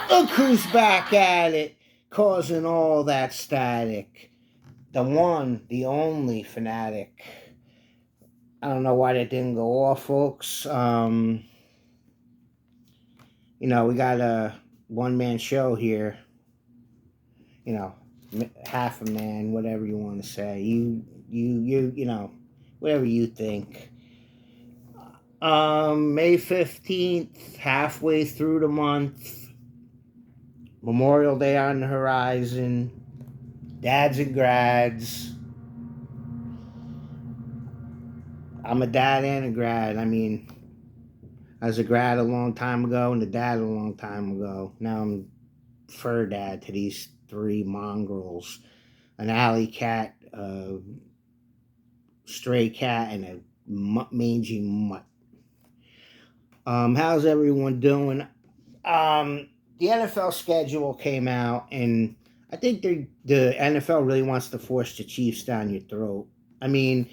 Look who's back at it, causing all that static. The one, the only Fanatic. I don't know why that didn't go off, folks. We got a one-man show here. You know, half a man, whatever you want to say. Whatever you think. May 15th, halfway through the month. Memorial Day on the horizon. Dads and grads. I'm a dad and a grad. I mean, I was a grad a long time ago and a dad a long time ago. Now I'm fur dad to these three mongrels: an alley cat, a stray cat, and a mangy mutt. How's everyone doing? The NFL schedule came out, and I think the NFL really wants to force the Chiefs down your throat. I mean,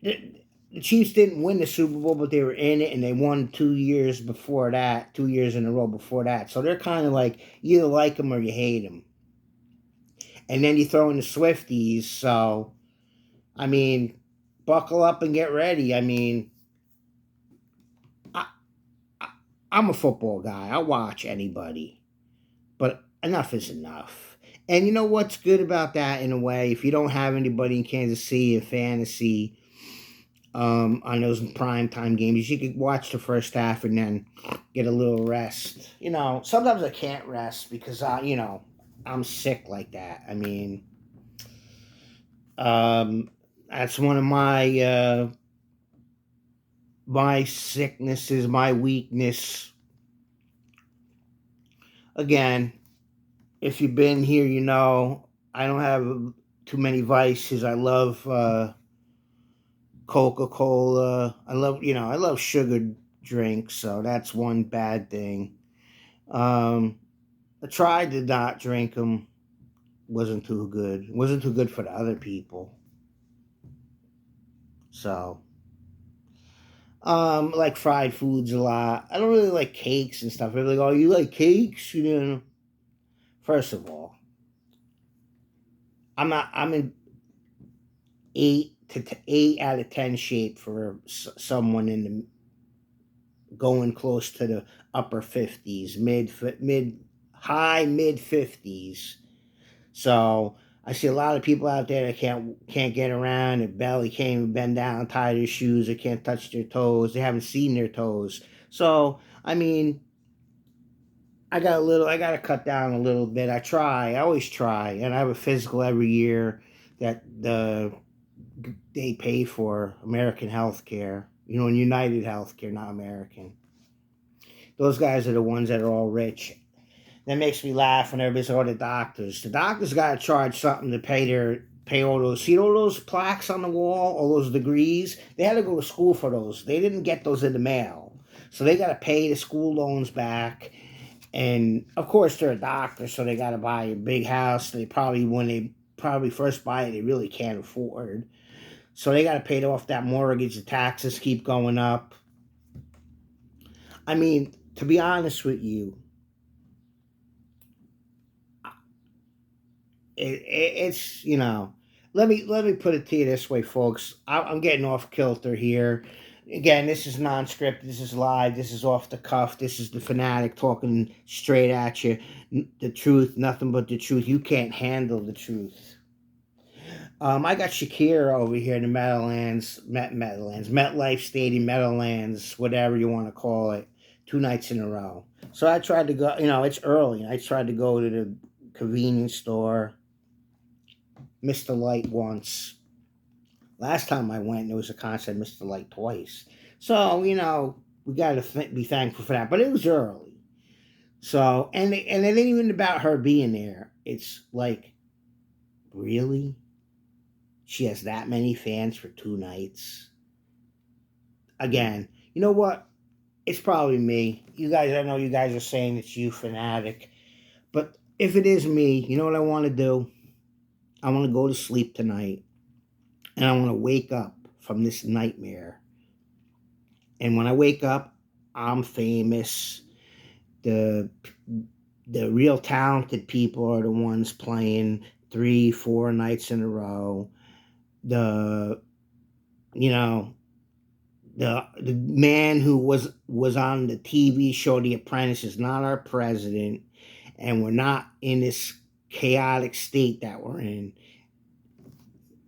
the Chiefs didn't win the Super Bowl, but they were in it, and they won 2 years before that, 2 years in a row before that. So they're kind of like, you either like them or you hate them. And then you throw in the Swifties, so, I mean, buckle up and get ready. I mean, I, I, I'm a football guy. I watch anybody, but enough is enough. And you know what's good about that in a way? If you don't have anybody in Kansas City in fantasy, on those prime time games, you could watch the first half and then get a little rest. Sometimes I can't rest because I'm sick like that. I mean, that's one of my sicknesses, my weakness. Again, if you've been here, I don't have too many vices. I love Coca-Cola. I love sugared drinks, so that's one bad thing. Um, I tried to not drink them. Wasn't too good. Wasn't too good for the other people. So, like fried foods a lot. I don't really like cakes and stuff. They're like, oh, you like cakes? First of all, I'm not. I'm in 8 out of 10 shape for someone in the going close to the upper 50s, high mid 50s. So I see a lot of people out there that can't get around, and barely can't even bend down, tie their shoes, they can't touch their toes, they haven't seen their toes. So I mean, I gotta cut down a little bit. I always try, and I have a physical every year that they pay for, American Healthcare, and United Healthcare, not American. Those guys are the ones that are all rich. That makes me laugh when everybody's like, oh, the doctors. The doctors got to charge something to pay all those. See all those plaques on the wall, all those degrees? They had to go to school for those. They didn't get those in the mail. So they got to pay the school loans back. And of course, they're a doctor, so they got to buy a big house. When they probably first buy it, they really can't afford. So they got to pay off that mortgage. The taxes keep going up. I mean, to be honest with you, it's let me put it to you this way, folks. I'm getting off kilter here. Again, this is non-scripted, this is live, this is off the cuff, this is the Fanatic talking straight at you. The truth, nothing but the truth. You can't handle the truth. I got Shakira over here in the MetLife Stadium, Meadowlands, whatever you want to call it, 2 nights in a row. So I tried to go, it's early. I tried to go to the convenience store, Mr. Light once. Last time I went, there was a concert, Mr. Light twice. So, we got to be thankful for that. But it was early. So, and it ain't even about her being there. It's like, really? She has that many fans for 2 nights? Again, you know what? It's probably me. You guys, I know you guys are saying it's you, Fanatic. But if it is me, you know what I want to do? I want to go to sleep tonight. And I want to wake up from this nightmare. And when I wake up, I'm famous. The the real talented people are the ones playing 3, 4 nights in a row. The you know the man who was on the TV show The Apprentice is not our president, and we're not in this chaotic state that we're in.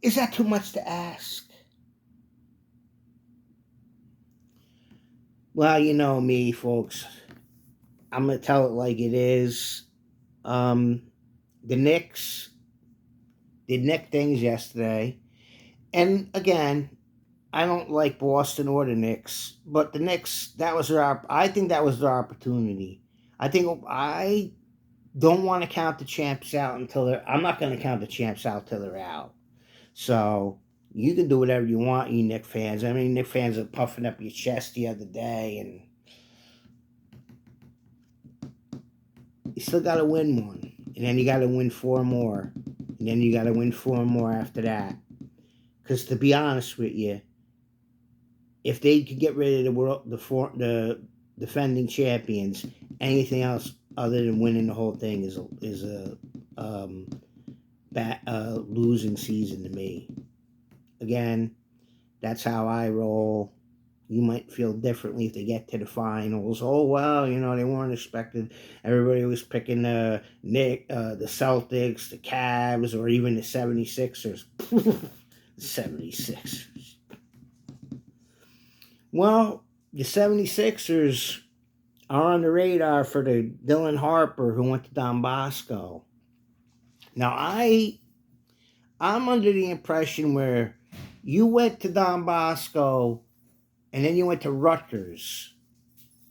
Is that too much to ask? Well, you know me, folks. I'm gonna tell it like it is. Um, the Knicks did Nick things yesterday, and again, I don't like Boston or the Knicks, but the Knicks, that was their. I think that was their opportunity. I don't want to count the champs out until they're. I'm not going to count the champs out till they're out. So you can do whatever you want, you Knicks fans. I mean, Knicks fans are puffing up your chest the other day, and you still got to win one, and then you got to win four more, and then you got to win four more after that. Because to be honest with you, if they could get rid of the defending champions, anything else other than winning the whole thing is a losing season to me. Again, that's how I roll. You might feel differently if they get to the finals. Oh well, they weren't expected. Everybody was picking the Celtics, the Cavs, or even the 76ers. The 76ers. Well, the 76ers are on the radar for the Dylan Harper who went to Don Bosco. Now, I'm under the impression where you went to Don Bosco and then you went to Rutgers.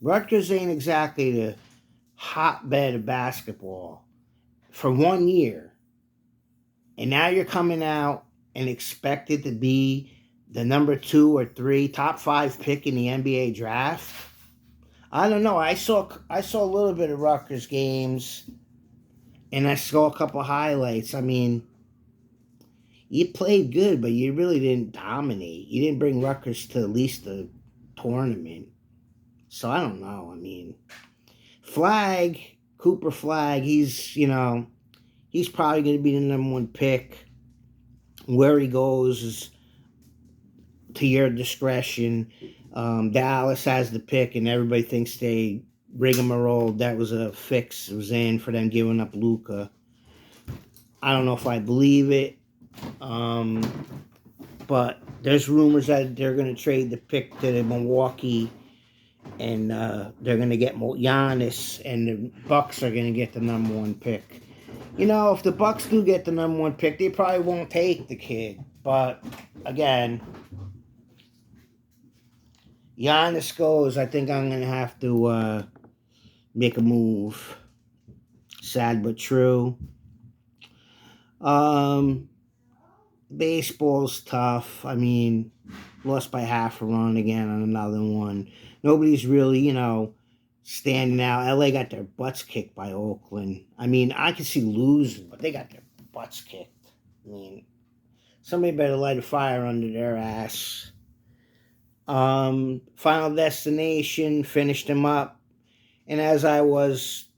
Rutgers ain't exactly the hotbed of basketball for 1 year. And now you're coming out and expected to be the number 2 or 3, top 5 pick in the NBA draft. I don't know. I saw a little bit of Rutgers games, and I saw a couple highlights. I mean, you played good, but you really didn't dominate. You didn't bring Rutgers to at least the tournament. So I don't know. I mean, Cooper Flag, he's probably going to be the number 1 pick. Where he goes is to your discretion. Dallas has the pick, and everybody thinks they rigmarole. That was a fix. It was in for them giving up Luka. I don't know if I believe it, but there's rumors that they're going to trade the pick to the Milwaukee, and they're going to get Giannis, and the Bucks are going to get the number 1 pick. If the Bucks do get the number 1 pick, they probably won't take the kid. But again, Giannis goes, I think I'm going to have to make a move. Sad but true. Baseball's tough. I mean, lost by half a run again on another one. Nobody's really, standing out. LA got their butts kicked by Oakland. I mean, I could see losing, but they got their butts kicked. I mean, somebody better light a fire under their ass. Final Destination finished them up, and as I was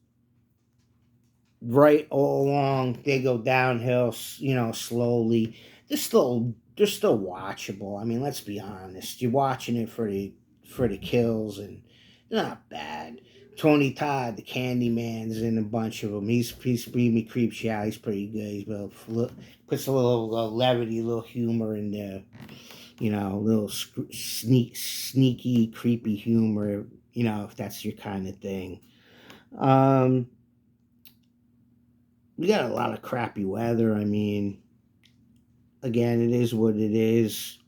right all along, they go downhill, slowly. They're still watchable. I mean, let's be honest. You're watching it for the kills, and they're not bad. Tony Todd, the Candyman's in a bunch of them. He's me creeps you out. He's pretty good. Puts a little levity, a little humor in there. Little sneaky, creepy humor. If that's your kind of thing. We got a lot of crappy weather. I mean, again, it is what it is.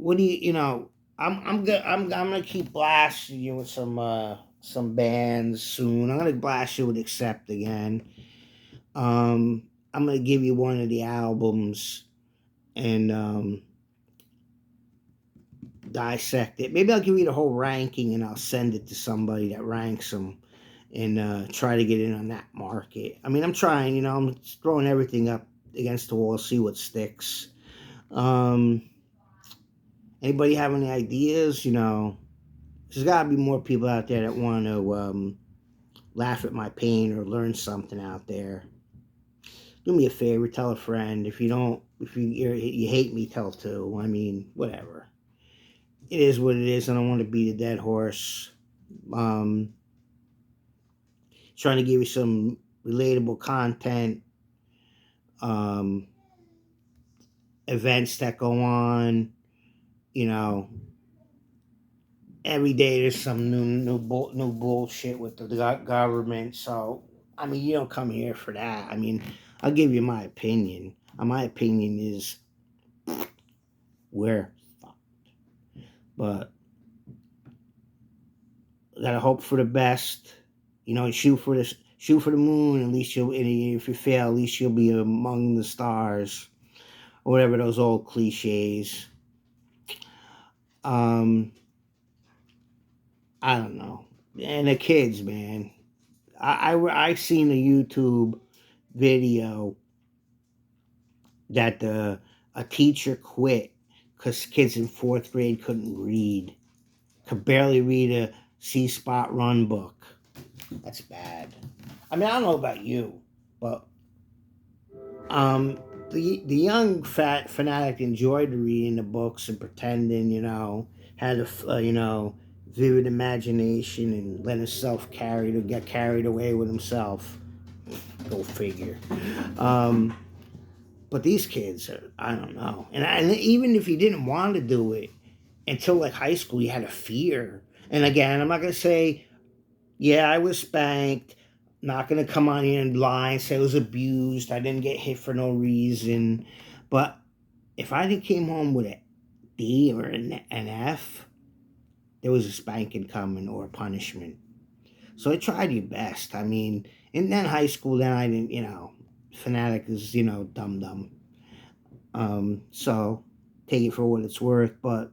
What do I'm gonna keep blasting you with some bands soon. I'm gonna blast you with Accept again. I'm gonna give you one of the albums and dissect it. Maybe I'll give you the whole ranking and I'll send it to somebody that ranks them and try to get in on that market. I mean, I'm trying. I'm throwing everything up against the wall, see what sticks. Anybody have any ideas? There's got to be more people out there that want to laugh at my pain or learn something out there. Do me a favor, tell a friend. If you don't, if you hate me, tell two. I mean, whatever. It is what it is. I don't want to beat a dead horse. Um, Trying to give you some relatable content, um, events that go on. You know, every day there's some new bullshit with the government. So I mean, you don't come here for that. I mean, I'll give you my opinion. My opinion is we're fucked, but gotta hope for the best. You know, shoot for the moon. At least you'll. If you fail, at least you'll be among the stars, or whatever those old cliches. Um, I don't know. And the kids, man. I seen a YouTube video that a teacher quit because kids in fourth grade couldn't read, could barely read a C spot run book. That's bad. I mean, I don't know about you, but um, the young fat fanatic enjoyed reading the books and pretending, had a vivid imagination and let himself get carried away with himself. Go figure. Um, but these kids, I don't know. And even if you didn't want to do it until like high school, you had a fear. And again, I'm not gonna say, yeah, I was spanked. Not gonna come on here and lie and say I was abused. I didn't get hit for no reason. But if I came home with a D or an F, there was a spanking coming or a punishment. So I tried your best. I mean, in then high school, then I didn't, fanatic is, dumb dumb. So take it for what it's worth. But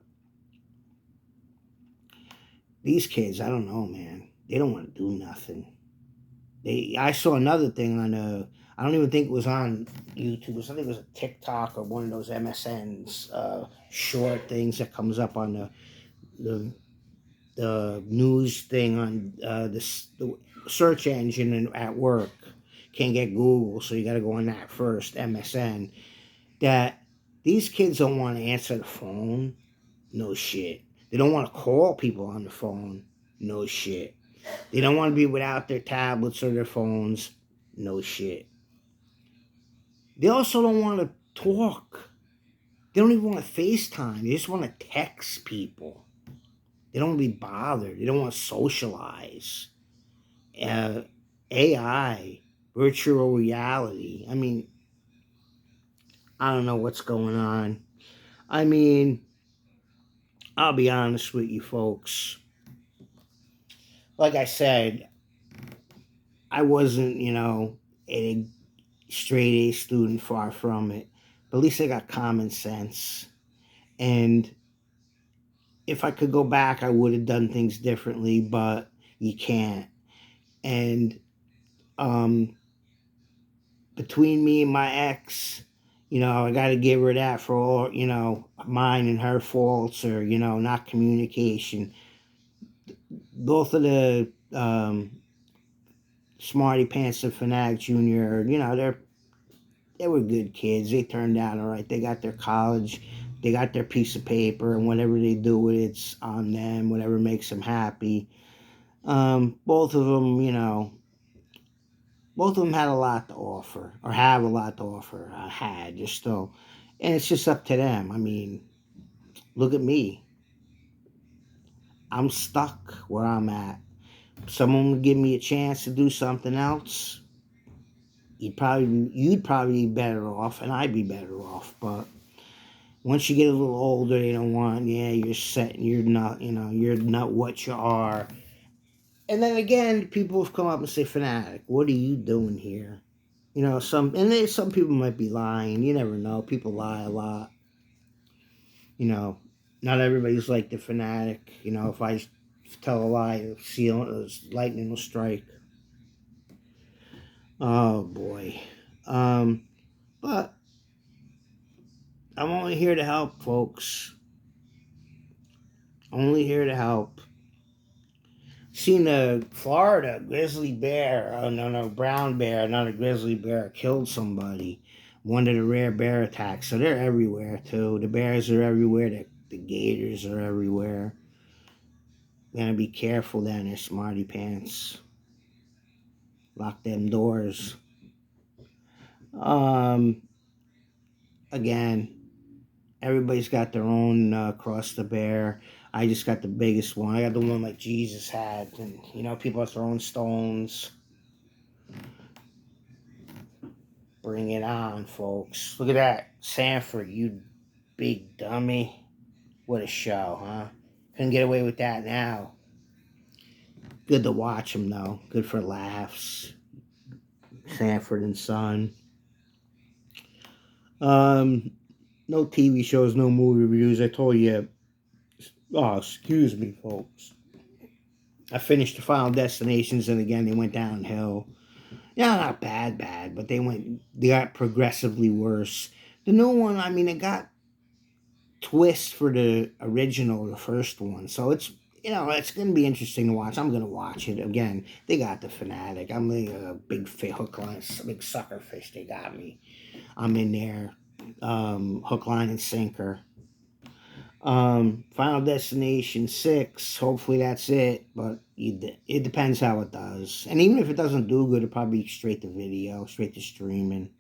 these kids, I don't know, man. They don't want to do nothing. I saw another thing on I don't even think it was on YouTube. I think it was a TikTok or one of those MSNs short things that comes up on the the news thing on the search engine at work. Can't get Google, so you got to go on that first, MSN. That these kids don't want to answer the phone. No shit. They don't want to call people on the phone. No shit. They don't want to be without their tablets or their phones. No shit. They also don't want to talk. They don't even want to FaceTime. They just want to text people. They don't want to be bothered. They don't want to socialize. Uh, AI, virtual reality. I mean, I don't know what's going on. I mean, I'll be honest with you folks. Like I said, I wasn't, a straight A student, far from it. But at least I got common sense. And if I could go back, I would have done things differently, but you can't. And um, between me and my ex, I got to give her that for all, mine and her faults or, not communication. Both of the Smarty Pants and Fanatic Jr., they were good kids. They turned out all right. They got their college, they got their piece of paper, and whatever they do with it's on them, whatever makes them happy. Both of them, both of them had a lot to offer, or have a lot to offer. They're still, and it's just up to them. I mean, look at me. I'm stuck where I'm at. Someone would give me a chance to do something else. You'd probably be better off, and I'd be better off. But once you get a little older, they don't want. Yeah, you're set. You're not. You're not what you are. And then again, people have come up and say, "Fanatic, what are you doing here?" Some people might be lying. You never know. People lie a lot. You know, not everybody's like the Fanatic. If I tell a lie, lightning will strike. Oh boy. Um, but I'm only here to help, folks. Only here to help. Seen a Florida grizzly bear, oh no, no, brown bear, not a grizzly bear, killed somebody. One of the rare bear attacks. So they're everywhere too. The bears are everywhere. The gators are everywhere. Gotta be careful down there, smarty pants. Lock them doors. Um, Again, everybody's got their own cross to bear. I just got the biggest one. I got the one like Jesus had, and people are throwing stones. Bring it on, folks. Look at that. Sanford, you big dummy. What a show, huh? Couldn't get away with that now. Good to watch him, though. Good for laughs. Sanford and Son. No TV shows, no movie reviews. I told you. Oh, excuse me, folks. I finished the Final Destinations, and again, they went downhill. Yeah, not bad, but they got progressively worse. The new one, I mean, it got twist for the original, the first one. So it's going to be interesting to watch. I'm going to watch it again. They got the Fanatic. I'm a big hook line, big sucker fish. They got me. I'm in there, hook, line, and sinker. Final Destination 6. Hopefully that's it, but it depends how it does. And even if it doesn't do good, it'll probably be straight to video, straight to streaming.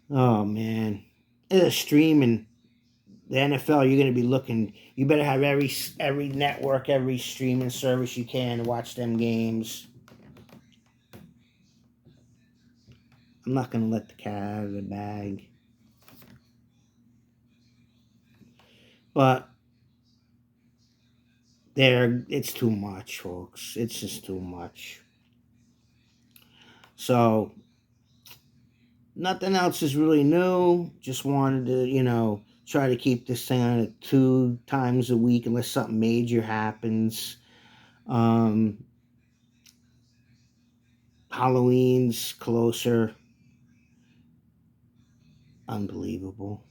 Oh man, it's streaming. The NFL, you're going to be looking. You better have every network, every streaming service you can to watch them games. I'm not going to let the cat out of the bag. But it's too much, folks. It's just too much. So nothing else is really new. Just wanted to, try to keep this thing on at 2 times a week unless something major happens. Halloween's closer. Unbelievable.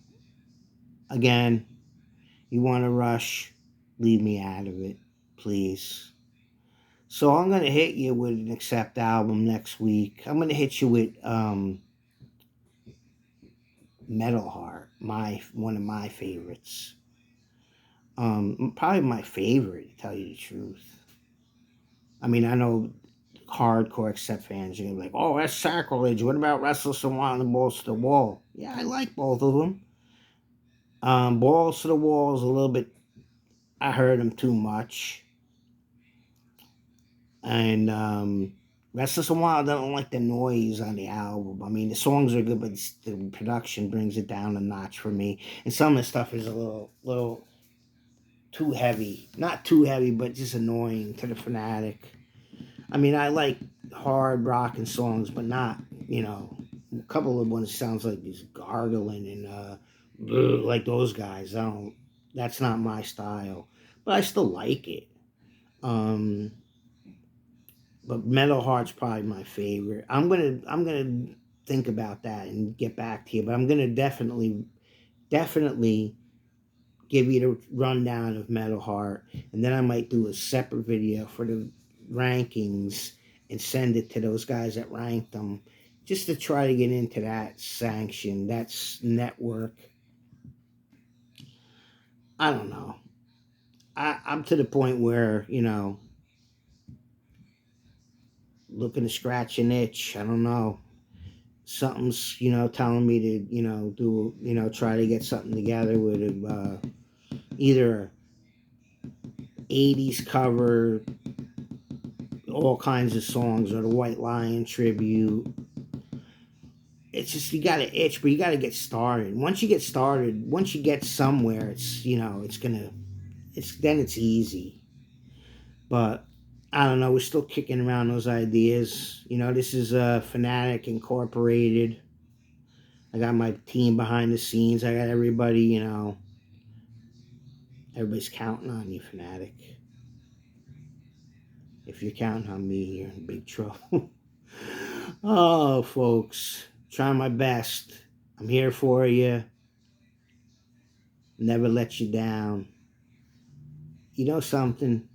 Again, you want to rush, leave me out of it, please. So I'm going to hit you with an Accept album next week. I'm going to hit you with Metal Heart, one of my favorites. Probably my favorite, to tell you the truth. I mean, I know hardcore Accept fans are going to be like, oh, that's sacrilege. What about Restless and Wanting the Balls to the Wall? Yeah, I like both of them. Balls to the Wall is a little bit, I heard them too much. And Restless and Wild, I don't like the noise on the album. I mean, the songs are good, but the production brings it down a notch for me. And some of the stuff is a little too heavy. Not too heavy, but just annoying to the fanatic. I mean, I like hard rocking songs, but not, a couple of ones sounds like he's gargling and like those guys. That's not my style, but I still like it. But Metal Heart's probably my favorite. I'm gonna think about that and get back to you. But I'm gonna definitely give you the rundown of Metal Heart, and then I might do a separate video for the rankings and send it to those guys that ranked them, just to try to get into that sanction, that's network. I don't know. I'm to the point where looking to scratch an itch. I don't know. Something's telling me to do try to get something together with either 80s cover, all kinds of songs, or the White Lion tribute. It's just you got to itch, but you got to get started. Once you get started, once you get somewhere, it's easy. But I don't know, we're still kicking around those ideas. This is Fanatic Incorporated. I got my team behind the scenes. I got everybody, everybody's counting on you, Fanatic. If you're counting on me, you're in big trouble. Oh, folks, trying my best. I'm here for you. Never let you down. You know something?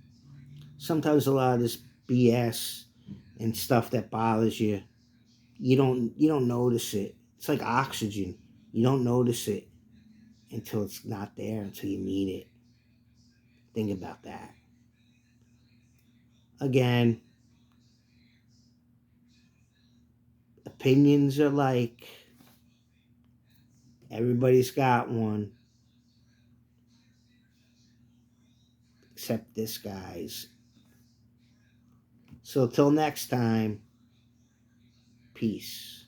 sometimes a lot of this BS and stuff that bothers you, you don't notice it. It's like oxygen. You don't notice it until it's not there, until you need it. Think about that. Again, opinions are like everybody's got one except this guy's. So till next time, peace.